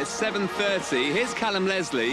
It's 7:30. Here's Callum Leslie.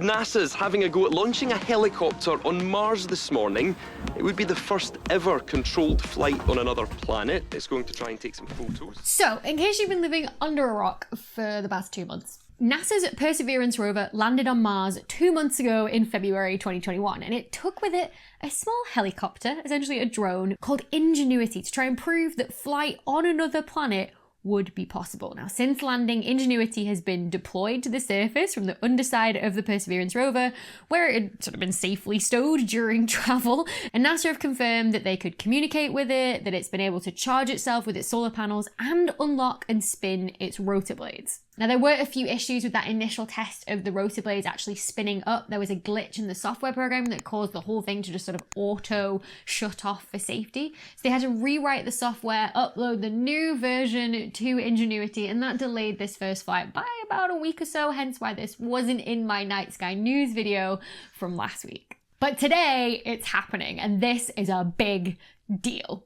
NASA's having a go at launching a helicopter on Mars this morning. It would be the first ever controlled flight on another planet. It's going to try and take some photos. So, in case you've been living under a rock for the past 2 months, NASA's Perseverance rover landed on Mars 2 months ago in February 2021, and it took with it a small helicopter, essentially a drone, called Ingenuity to try and prove that flight on another planet would be possible. Now, since landing, Ingenuity has been deployed to the surface from the underside of the Perseverance rover, where it had sort of been safely stowed during travel, and NASA have confirmed that they could communicate with it, that it's been able to charge itself with its solar panels, and unlock and spin its rotor blades. Now, there were a few issues with that initial test of the rotor blades actually spinning up. There was a glitch in the software program that caused the whole thing to just sort of auto shut off for safety. So they had to rewrite the software, upload the new version to Ingenuity, and that delayed this first flight by about a week or so, hence why this wasn't in my Night Sky News video from last week. But today, it's happening, and this is a big deal.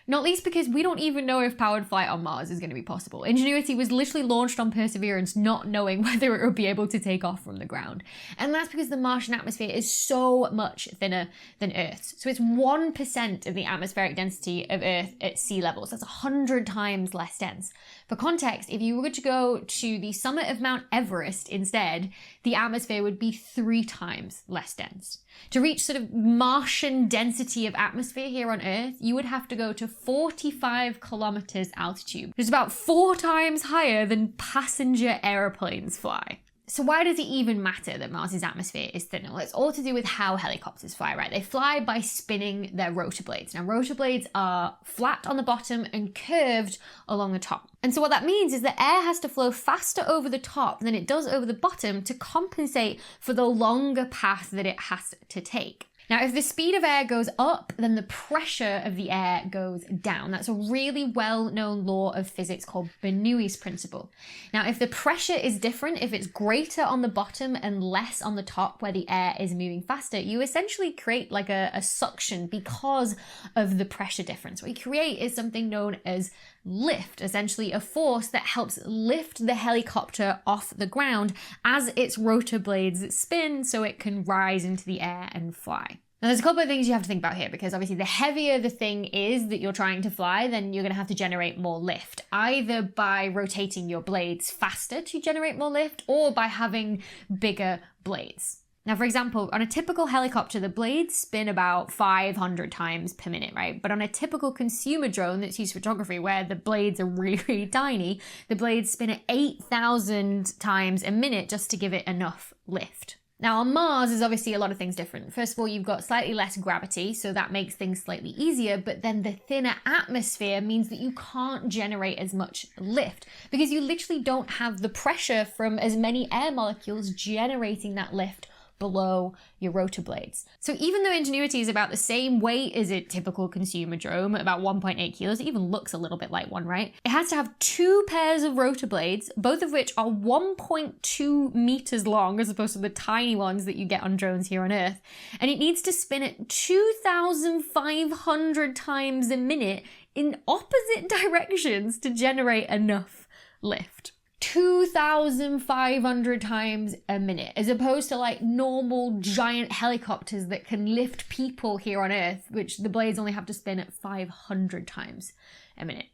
Not least because we don't even know if powered flight on Mars is going to be possible. Ingenuity was literally launched on Perseverance not knowing whether it would be able to take off from the ground. And that's because the Martian atmosphere is so much thinner than Earth's. So it's 1% of the atmospheric density of Earth at sea level. So that's 100 times less dense. For context, if you were to go to the summit of Mount Everest instead, the atmosphere would be 3 times less dense. To reach sort of Martian density of atmosphere here on Earth, you would have to go to 45 kilometers altitude, which is about 4 times higher than passenger airplanes fly. So why does it even matter that Mars's atmosphere is thinner? Well, it's all to do with how helicopters fly, right? They fly by spinning their rotor blades. Now, rotor blades are flat on the bottom and curved along the top. And so what that means is that air has to flow faster over the top than it does over the bottom to compensate for the longer path that it has to take. Now, if the speed of air goes up, then the pressure of the air goes down. That's a really well-known law of physics called Bernoulli's principle. Now, if the pressure is different, if it's greater on the bottom and less on the top where the air is moving faster, you essentially create like a suction because of the pressure difference. What you create is something known as lift, essentially a force that helps lift the helicopter off the ground as its rotor blades spin so it can rise into the air and fly. Now, there's a couple of things you have to think about here, because obviously the heavier the thing is that you're trying to fly, then you're going to have to generate more lift, either by rotating your blades faster to generate more lift or by having bigger blades. Now, for example, on a typical helicopter, the blades spin about 500 times per minute, right? But on a typical consumer drone that's used for photography, where the blades are really, really tiny, the blades spin at 8,000 times a minute just to give it enough lift. Now, on Mars, there's obviously a lot of things different. First of all, you've got slightly less gravity, so that makes things slightly easier, but then the thinner atmosphere means that you can't generate as much lift because you literally don't have the pressure from as many air molecules generating that lift below your rotor blades. So even though Ingenuity is about the same weight as a typical consumer drone, about 1.8 kilos, it even looks a little bit like one, right? It has to have 2 pairs of rotor blades, both of which are 1.2 meters long, as opposed to the tiny ones that you get on drones here on Earth. And it needs to spin at 2,500 times a minute in opposite directions to generate enough lift. 2,500 times a minute, as opposed to like normal giant helicopters that can lift people here on Earth, which the blades only have to spin at 500 times a minute.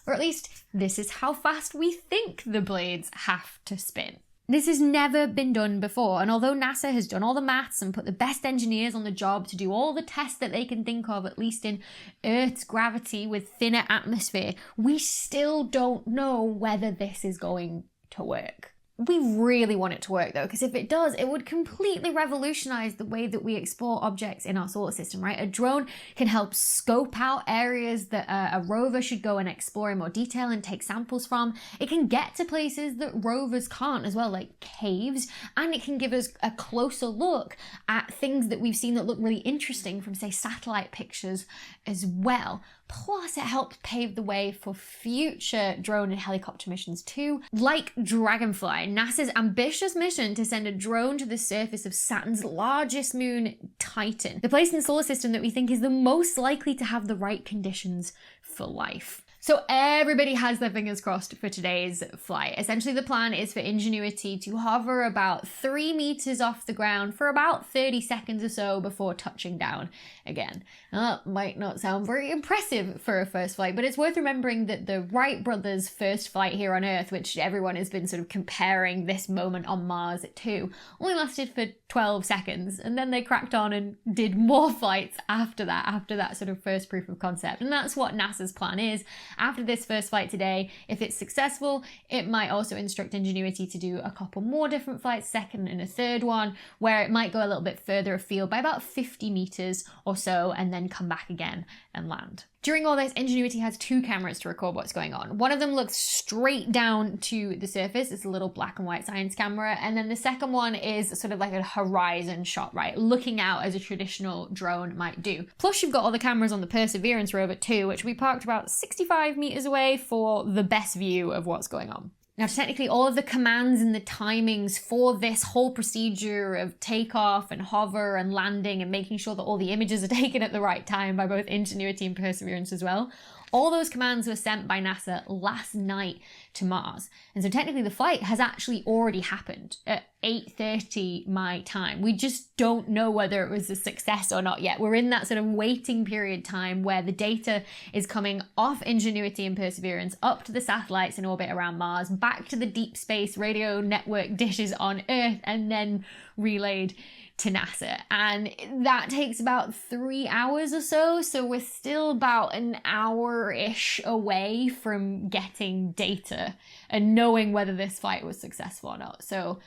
Or at least this is how fast we think the blades have to spin. This has never been done before, and although NASA has done all the maths and put the best engineers on the job to do all the tests that they can think of, at least in Earth's gravity with thinner atmosphere, we still don't know whether this is going to work. We really want it to work though, because if it does, it would completely revolutionize the way that we explore objects in our solar system, right? A drone can help scope out areas that a rover should go and explore in more detail and take samples from. It can get to places that rovers can't as well, like caves, and it can give us a closer look at things that we've seen that look really interesting from, say, satellite pictures as well. Plus, it helps pave the way for future drone and helicopter missions too, like Dragonfly, NASA's ambitious mission to send a drone to the surface of Saturn's largest moon, Titan, the place in the solar system that we think is the most likely to have the right conditions for life. So everybody has their fingers crossed for today's flight. Essentially, the plan is for Ingenuity to hover about 3 meters off the ground for about 30 seconds or so before touching down again. Now, that might not sound very impressive for a first flight, but it's worth remembering that the Wright brothers' first flight here on Earth, which everyone has been sort of comparing this moment on Mars to, only lasted for 12 seconds. And then they cracked on and did more flights after that sort of first proof of concept. And that's what NASA's plan is. After this first flight today, if it's successful, it might also instruct Ingenuity to do a couple more different flights, second and a third one, where it might go a little bit further afield by about 50 meters or so, and then come back again and land. During all this, Ingenuity has 2 cameras to record what's going on. One of them looks straight down to the surface. It's a little black and white science camera. And then the second one is sort of like a horizon shot, right? Looking out as a traditional drone might do. Plus, you've got all the cameras on the Perseverance rover too, which we parked about 65 meters away for the best view of what's going on. Now, technically, all of the commands and the timings for this whole procedure of takeoff and hover and landing and making sure that all the images are taken at the right time by both Ingenuity and Perseverance as well, all those commands were sent by NASA last night to Mars. And so technically the flight has actually already happened at 8:30 my time. We just don't know whether it was a success or not yet. We're in that sort of waiting period time where the data is coming off Ingenuity and Perseverance up to the satellites in orbit around Mars, back to the deep space radio network dishes on Earth, and then relayed to NASA. And that takes about 3 hours or so. So we're still about an hour-ish away from getting data and knowing whether this flight was successful or not. So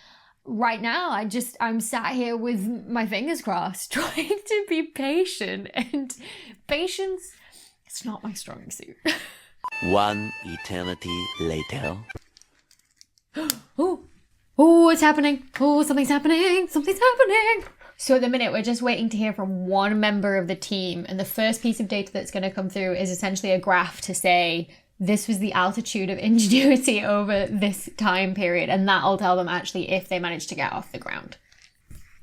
right now, I'm sat here with my fingers crossed, trying to be patient. And patience, it's not my strong suit. One eternity later. Oh, it's happening. Oh, something's happening. Something's happening. So at the minute, we're just waiting to hear from one member of the team. And the first piece of data that's going to come through is essentially a graph to say, this was the altitude of Ingenuity over this time period. And that'll tell them actually if they managed to get off the ground.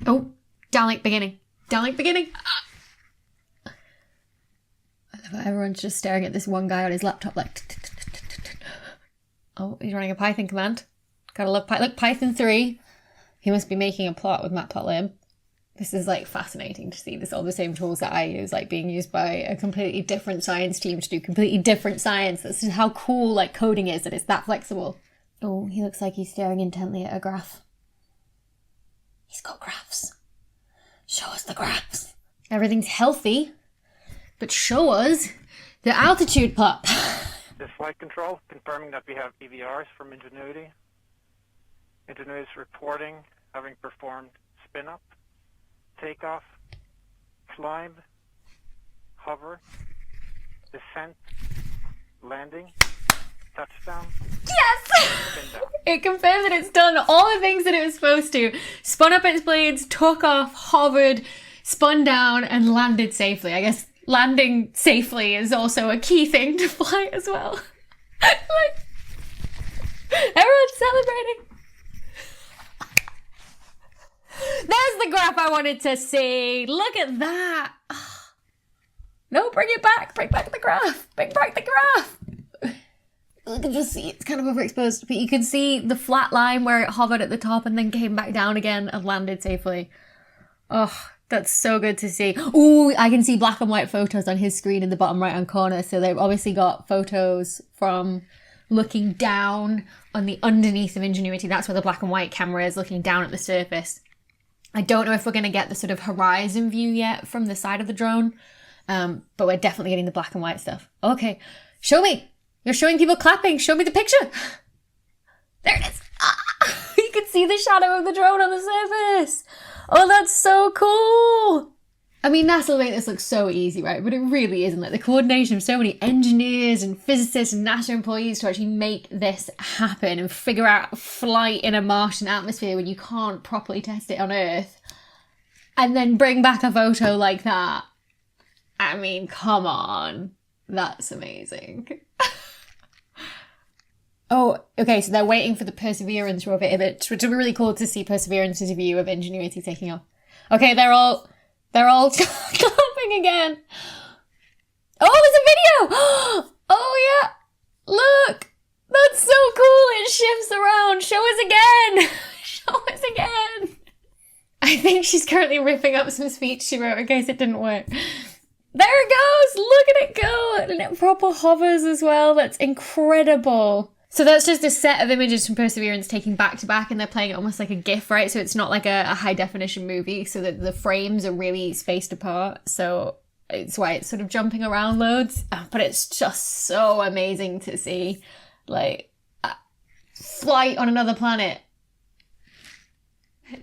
Oh, downlink beginning. Downlink beginning. I love how everyone's just staring at this one guy on his laptop like... Oh, he's running a Python command. Gotta love Python. Look, Python 3. He must be making a plot with matplotlib. This is like fascinating to see this, all the same tools that I use, like being used by a completely different science team to do completely different science. This is how cool like coding is, that it's that flexible. Oh, he looks like he's staring intently at a graph. He's got graphs. Show us the graphs. Everything's healthy, but show us the altitude plot. This flight control, confirming that we have EVRs from Ingenuity. Ingenuity is reporting having performed spin-up, takeoff, climb, hover, descent, landing, touchdown. Yes! Spin down. It confirms that it's done all the things that it was supposed to. Spun up its blades, took off, hovered, spun down, and landed safely. I guess landing safely is also a key thing to flight as well. Like, everyone's celebrating. There's the graph I wanted to see. Look at that. No, bring it back. Bring back the graph. Bring back the graph. You can just see it's kind of overexposed, but you can see the flat line where it hovered at the top and then came back down again and landed safely. Oh, that's so good to see. Ooh, I can see black and white photos on his screen in the bottom right hand corner. So they've obviously got photos from looking down on the underneath of Ingenuity. That's where the black and white camera is, looking down at the surface. I don't know if we're going to get the sort of horizon view yet from the side of the drone, but we're definitely getting the black and white stuff. Okay, show me. You're showing people clapping. Show me the picture. There it is. Ah, you can see the shadow of the drone on the surface. Oh, that's so cool. I mean, NASA will make this look so easy, right? But it really isn't. Like, the coordination of so many engineers and physicists and NASA employees to actually make this happen and figure out flight in a Martian atmosphere when you can't properly test it on Earth, and then bring back a photo like that. I mean, come on. That's amazing. Oh, okay, so they're waiting for the Perseverance rover image, which will be really cool to see Perseverance's view of Ingenuity taking off. Okay, they're all clapping again. Oh, there's a video! Oh, yeah! Look! That's so cool! It shifts around! Show us again! Show us again! I think she's currently ripping up some speech she wrote in case it didn't work. There it goes! Look at it go! And it proper hovers as well. That's incredible. So that's just a set of images from Perseverance taking back to back, and they're playing it almost like a GIF, right? So it's not like a high definition movie, so that the frames are really spaced apart. So it's why it's sort of jumping around loads. But it's just so amazing to see. Like, flight on another planet.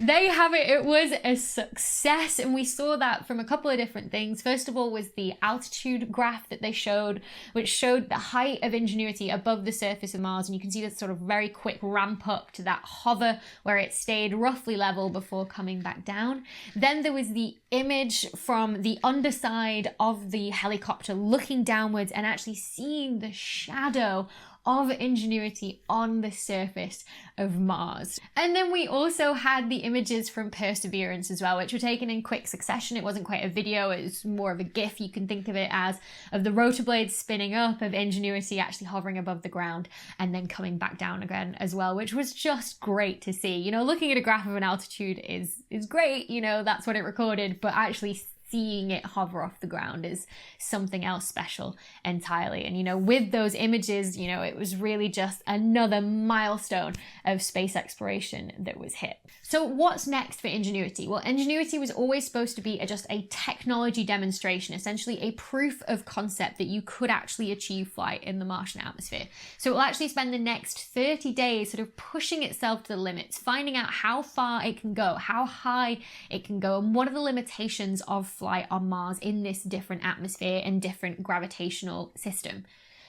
There you have it. It was a success, and we saw that from a couple of different things. First of all was the altitude graph that they showed, which showed the height of Ingenuity above the surface of Mars, and you can see this sort of very quick ramp up to that hover where it stayed roughly level before coming back down. Then there was the image from the underside of the helicopter looking downwards and actually seeing the shadow of Ingenuity on the surface of Mars. And then we also had the images from Perseverance as well, which were taken in quick succession. It wasn't quite a video, it was more of a GIF, you can think of it as, of the rotor blades spinning up, of Ingenuity actually hovering above the ground and then coming back down again as well, which was just great to see. You know, looking at a graph of an altitude is great, you know, that's what it recorded, but actually seeing it hover off the ground is something else special entirely. And, you know, with those images, you know, it was really just another milestone of space exploration that was hit. So what's next for Ingenuity? Well, Ingenuity was always supposed to be just a technology demonstration, essentially a proof of concept that you could actually achieve flight in the Martian atmosphere. So it will actually spend the next 30 days sort of pushing itself to the limits, finding out how far it can go, how high it can go, and what are the limitations of flight on Mars in this different atmosphere and different gravitational system.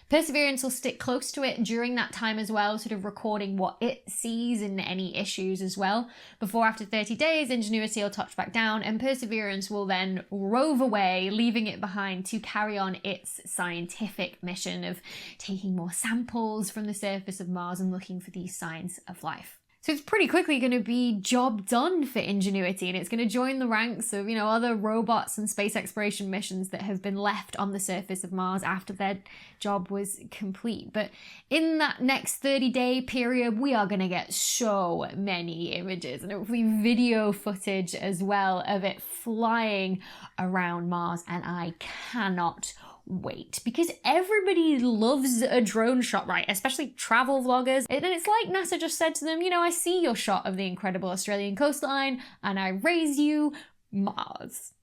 Perseverance will stick close to it during that time as well, sort of recording what it sees and any issues as well. Before, after 30 days, Ingenuity will touch back down and Perseverance will then rove away, leaving it behind to carry on its scientific mission of taking more samples from the surface of Mars and looking for these signs of life. So it's pretty quickly going to be job done for Ingenuity, and it's going to join the ranks of, you know, other robots and space exploration missions that have been left on the surface of Mars after their job was complete. But in that next 30-day period, we are going to get so many images and hopefully video footage as well of it flying around Mars, and I cannot wait, because everybody loves a drone shot, right? Especially travel vloggers. And it's like NASA just said to them, you know, I see your shot of the incredible Australian coastline and I raise you Mars.